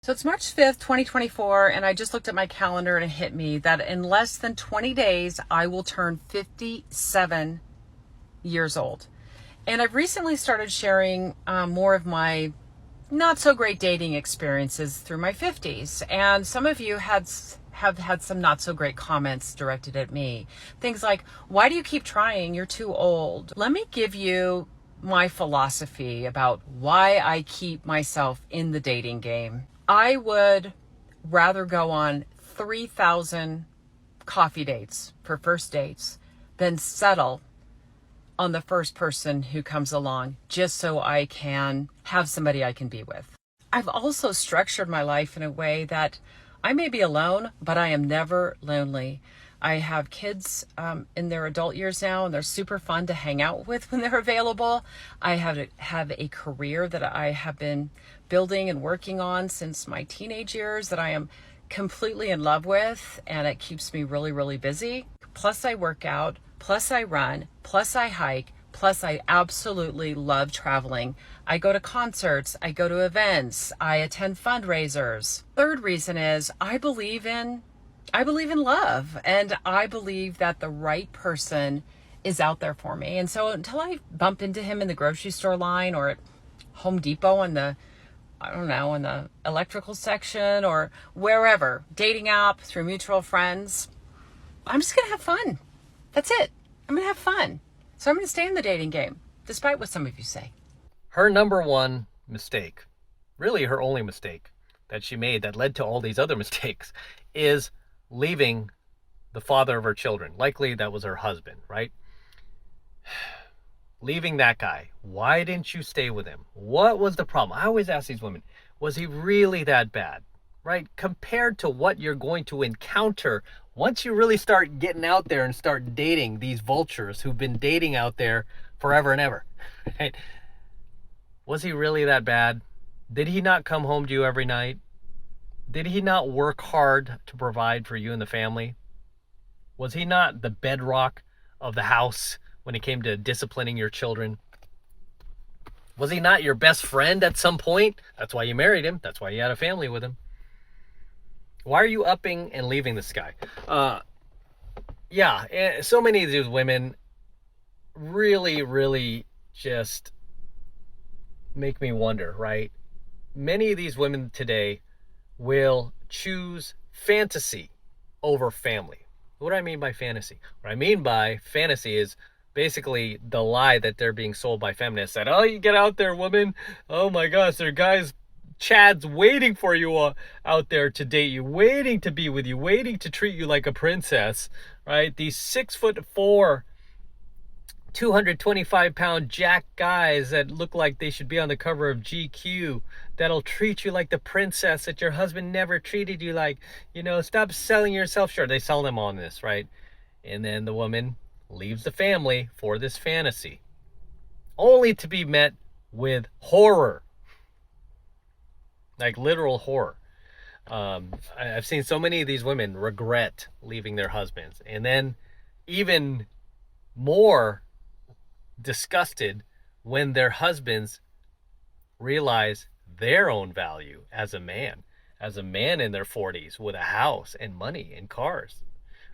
So it's March 5th, 2024, and I just looked at my calendar and it hit me that in less than 20 days, I will turn 57 years old. And I've recently started sharing more of my not so great dating experiences through my 50s. And some of you have had some not so great comments directed at me. Things like, why do you keep trying? You're too old. Let me give you my philosophy about why I keep myself in the dating game. I would rather go on 3,000 coffee dates for first dates than settle on the first person who comes along just so I can have somebody I can be with. I've also structured my life in a way that I may be alone, but I am never lonely. I have kids in their adult years now, and they're super fun to hang out with when they're available. I have a career that I have been building and working on since my teenage years that I am completely in love with, and it keeps me really, really busy. Plus I work out, plus I run, plus I hike, plus I absolutely love traveling. I go to concerts, I go to events, I attend fundraisers. Third reason is I believe in love, and I believe that the right person is out there for me. And so until I bump into him in the grocery store line or at Home Depot in the electrical section or wherever, dating app, through mutual friends, I'm just going to have fun. That's it. I'm going to have fun. So I'm going to stay in the dating game, despite what some of you say. Her number one mistake, really her only mistake that she made that led to all these other mistakes, is leaving the father of her children. Likely that was her husband, right? Leaving that guy. Why didn't you stay with him? What was the problem? I always ask these women, was he really that bad? Right? Compared to what you're going to encounter once you really start getting out there and start dating these vultures who've been dating out there forever and ever. Right? Was he really that bad? Did he not come home to you every night? Did he not work hard to provide for you and the family? Was he not the bedrock of the house when it came to disciplining your children? Was he not your best friend at some point? That's why you married him. That's why you had a family with him. Why are you upping and leaving this guy? So many of these women really, really just make me wonder, right? Many of these women today will choose fantasy over family. What do I mean by fantasy? What I mean by fantasy is basically the lie that they're being sold by feminists that, oh, you get out there, woman. Oh my gosh, there are guys, Chads waiting for you out there to date you, waiting to be with you, waiting to treat you like a princess, right? These 6'4", 225-pound jack guys that look like they should be on the cover of GQ, that'll treat you like the princess that your husband never treated you like. Stop selling yourself short. They sell them on this, right? And then the woman leaves the family for this fantasy, only to be met with horror, like literal horror. I've seen so many of these women regret leaving their husbands, and then even more disgusted when their husbands realize their own value as a man in their 40s with a house and money and cars,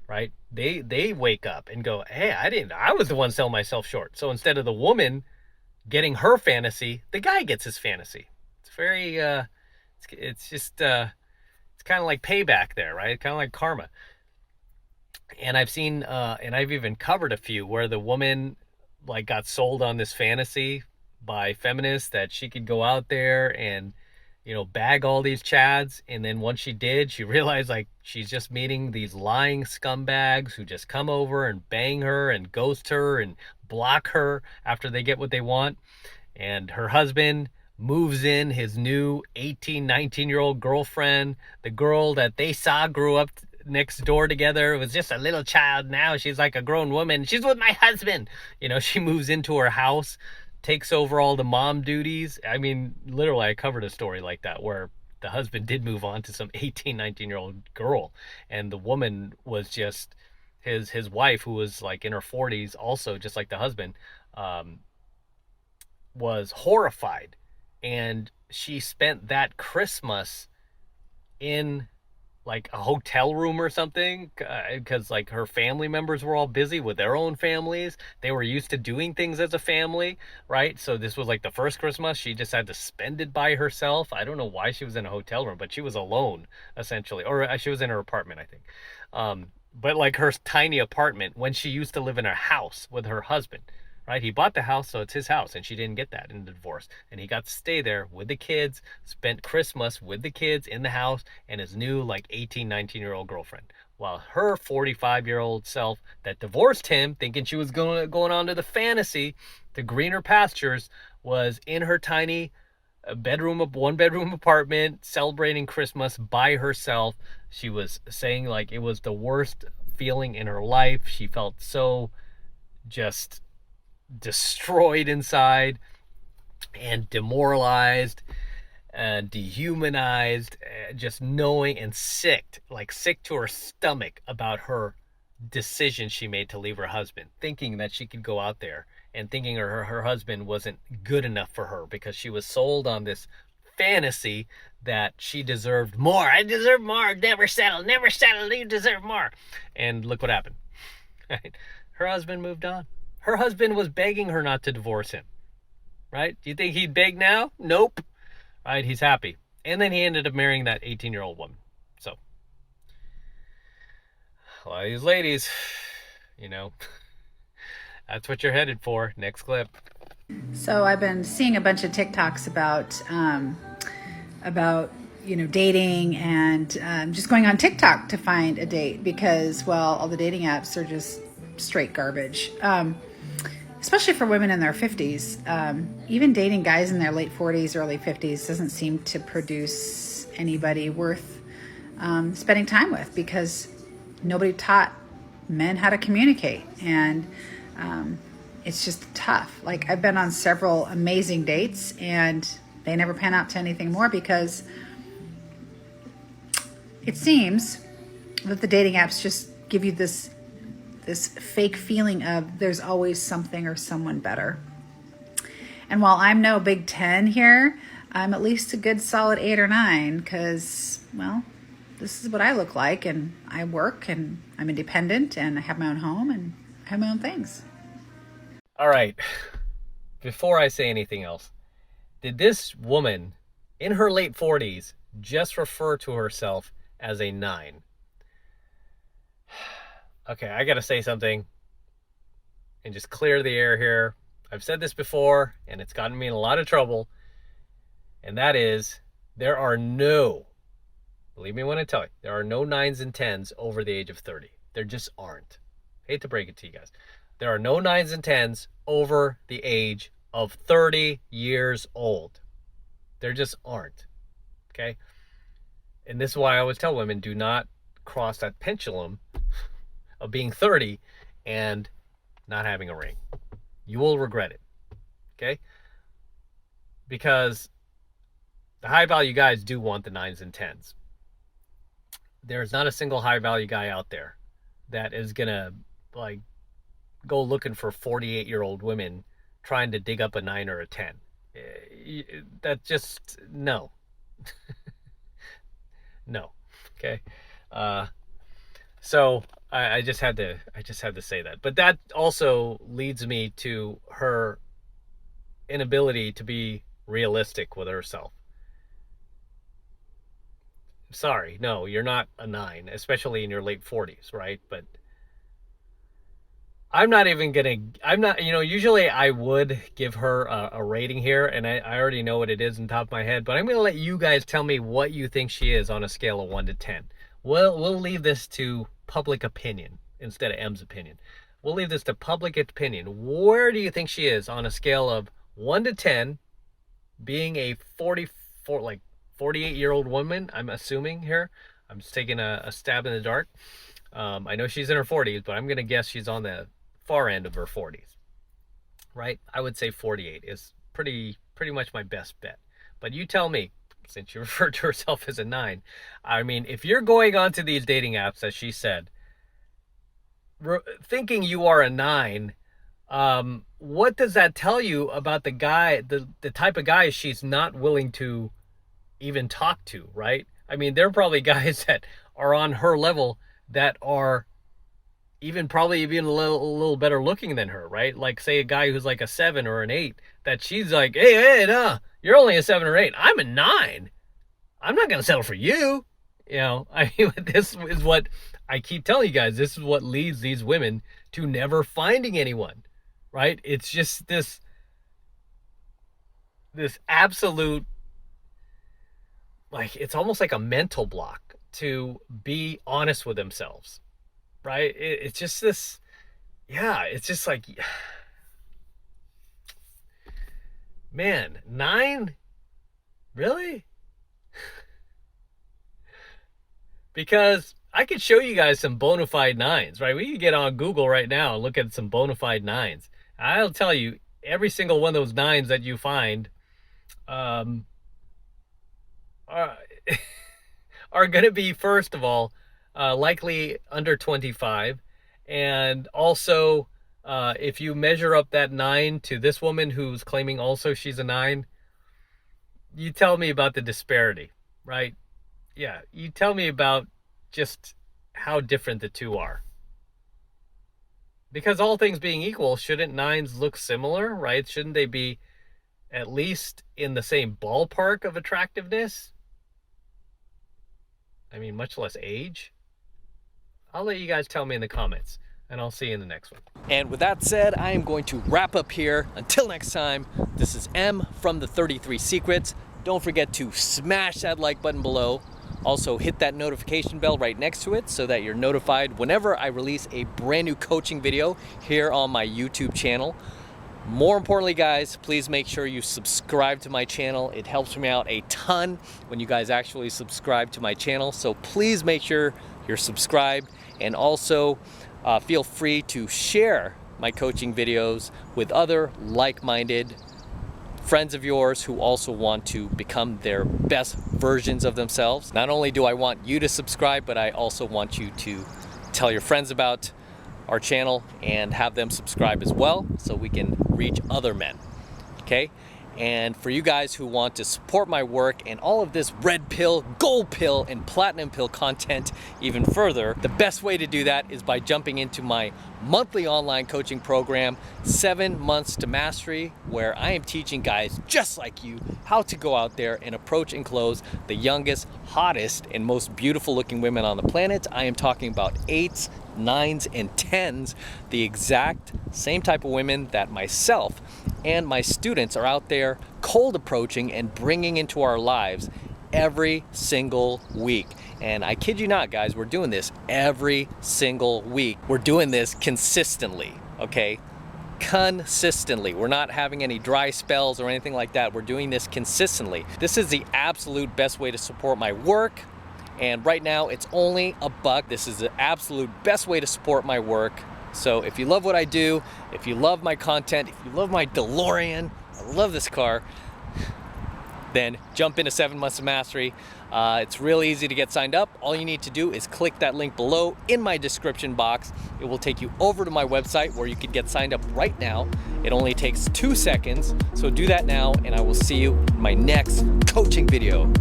right? They wake up and go, hey, I was the one selling myself short. So instead of the woman getting her fantasy, the guy gets his fantasy. It's very it's kind of like payback there, right? Kind of like karma. And I've seen and I've even covered a few where the woman like got sold on this fantasy by feminists that she could go out there and bag all these chads, and then once she did, she realized like she's just meeting these lying scumbags who just come over and bang her and ghost her and block her after they get what they want. And her husband moves in his new 18, 19-year-old girlfriend, the girl that they saw grew up next door together. It was just a little child. Now she's like a grown woman. She's with my husband. She moves into her house, takes over all the mom duties. I mean, literally, I covered a story like that where the husband did move on to some 18, 19-year-old girl, and the woman was just his wife, who was like in her 40s, also just like the husband, was horrified. And she spent that Christmas in like a hotel room or something, because like her family members were all busy with their own families. They were used to doing things as a family, right? So this was like the first Christmas she just had to spend it by herself. I don't know why she was in a hotel room, but she was alone essentially, or she was in her apartment, I think. But like her tiny apartment when she used to live in a house with her husband, right? He bought the house, so it's his house, and she didn't get that in the divorce. And he got to stay there with the kids, spent Christmas with the kids in the house, and his new, like, 18, 19-year-old girlfriend. While her 45-year-old self that divorced him, thinking she was going on to the fantasy, the greener pastures, was in her tiny one-bedroom apartment, celebrating Christmas by herself. She was saying, like, it was the worst feeling in her life. She felt so just destroyed inside and demoralized and dehumanized, just knowing, and sick, like sick to her stomach about her decision she made to leave her husband, thinking that she could go out there, and thinking her husband wasn't good enough for her because she was sold on this fantasy that she deserved more. I deserve more. Never settle. Never settle. You deserve more. And look what happened. Her husband moved on. Her husband was begging her not to divorce him, right? Do you think he'd beg now? Nope. Right? He's happy. And then he ended up marrying that 18-year-old woman. So, a lot of these ladies, you know, that's what you're headed for. Next clip. So I've been seeing a bunch of TikToks about dating, and just going on TikTok to find a date because, well, all the dating apps are just straight garbage. Especially for women in their 50s. Even dating guys in their late 40s, early 50s doesn't seem to produce anybody worth spending time with, because nobody taught men how to communicate. And it's just tough. Like, I've been on several amazing dates and they never pan out to anything more, because it seems that the dating apps just give you this fake feeling of there's always something or someone better. And while I'm no Big 10 here, I'm at least a good solid 8 or 9, because, well, this is what I look like, and I work, and I'm independent, and I have my own home, and I have my own things. All right. Before I say anything else, did this woman in her late 40s just refer to herself as a 9? Okay, I gotta say something and just clear the air here. I've said this before, and it's gotten me in a lot of trouble, and that is, there are no, believe me when I tell you, there are no 9s and 10s over the age of 30. There just aren't. Hate to break it to you guys. There are no 9s and 10s over the age of 30 years old. There just aren't. Okay? And this is why I always tell women, do not cross that pendulum of being 30 and not having a ring. You will regret it. Okay? Because the high value guys do want the 9s and 10s. There's not a single high value guy out there that is gonna like go looking for 48-year-old women trying to dig up a 9 or a 10. That just, no. No. Okay? So I just had to say that. But that also leads me to her inability to be realistic with herself. Sorry, no, you're not a 9, especially in your late 40s, right? But I'm not, usually I would give her a rating here, and I already know what it is on top of my head, but I'm going to let you guys tell me what you think she is on a scale of 1 to 10. We'll leave this to public opinion instead of M's opinion. We'll leave this to public opinion. Where do you think she is on a scale of 1 to 10, being a 48-year-old woman, I'm assuming here. I'm just taking a stab in the dark. I know she's in her 40s, but I'm going to guess she's on the far end of her 40s, right? I would say 48 is pretty much my best bet. But you tell me, since you referred to herself as a 9. I mean, if you're going onto these dating apps, as she said, thinking you are a 9, what does that tell you about the guy, the type of guy she's not willing to even talk to, right? I mean, there are probably guys that are on her level that are probably even a little better looking than her, right? Like, say a guy who's like a 7 or an 8, that she's like, hey, nah, you're only a 7 or 8. I'm a 9. I'm not going to settle for you. You know, I mean, this is what I keep telling you guys. This is what leads these women to never finding anyone, right? It's just this absolute, like, it's almost like a mental block to be honest with themselves, right? It's just this, yeah, it's just like, man, 9? Really? Because I could show you guys some bona fide 9s, right? We can get on Google right now and look at some bona fide 9s. I'll tell you, every single one of those 9s that you find are going to be, first of all, likely under 25. And also, if you measure up that 9 to this woman who's claiming also she's a 9, you tell me about the disparity, right? Yeah, you tell me about just how different the two are. Because all things being equal, shouldn't 9s look similar, right? Shouldn't they be at least in the same ballpark of attractiveness? I mean, much less age. I'll let you guys tell me in the comments, and I'll see you in the next one. And with that said, I am going to wrap up here. Until next time, this is M from the 33 Secrets. Don't forget to smash that like button below. Also, hit that notification bell right next to it so that you're notified whenever I release a brand new coaching video here on my YouTube channel. More importantly, guys, please make sure you subscribe to my channel. It helps me out a ton when you guys actually subscribe to my channel. So please make sure you're subscribed, and also feel free to share my coaching videos with other like-minded friends of yours who also want to become their best versions of themselves. Not only do I want you to subscribe, but I also want you to tell your friends about our channel and have them subscribe as well so we can reach other men, okay? And for you guys who want to support my work and all of this red pill, gold pill, and platinum pill content even further, the best way to do that is by jumping into my monthly online coaching program, 7 Months to Mastery, where I am teaching guys just like you how to go out there and approach and close the youngest, hottest, and most beautiful looking women on the planet. I am talking about 8s, 9s, and 10s, the exact same type of women that myself and my students are out there cold approaching and bringing into our lives every single week. And I kid you not, guys, we're doing this every single week. We're doing this consistently, okay? Consistently. We're not having any dry spells or anything like that. We're doing this consistently. This is the absolute best way to support my work. And right now it's only $1. This is the absolute best way to support my work. So if you love what I do, if you love my content, if you love my DeLorean, I love this car, then jump into 7 Months of Mastery. It's real easy to get signed up. All you need to do is click that link below in my description box. It will take you over to my website where you can get signed up right now. It only takes 2 seconds. So do that now, and I will see you in my next coaching video.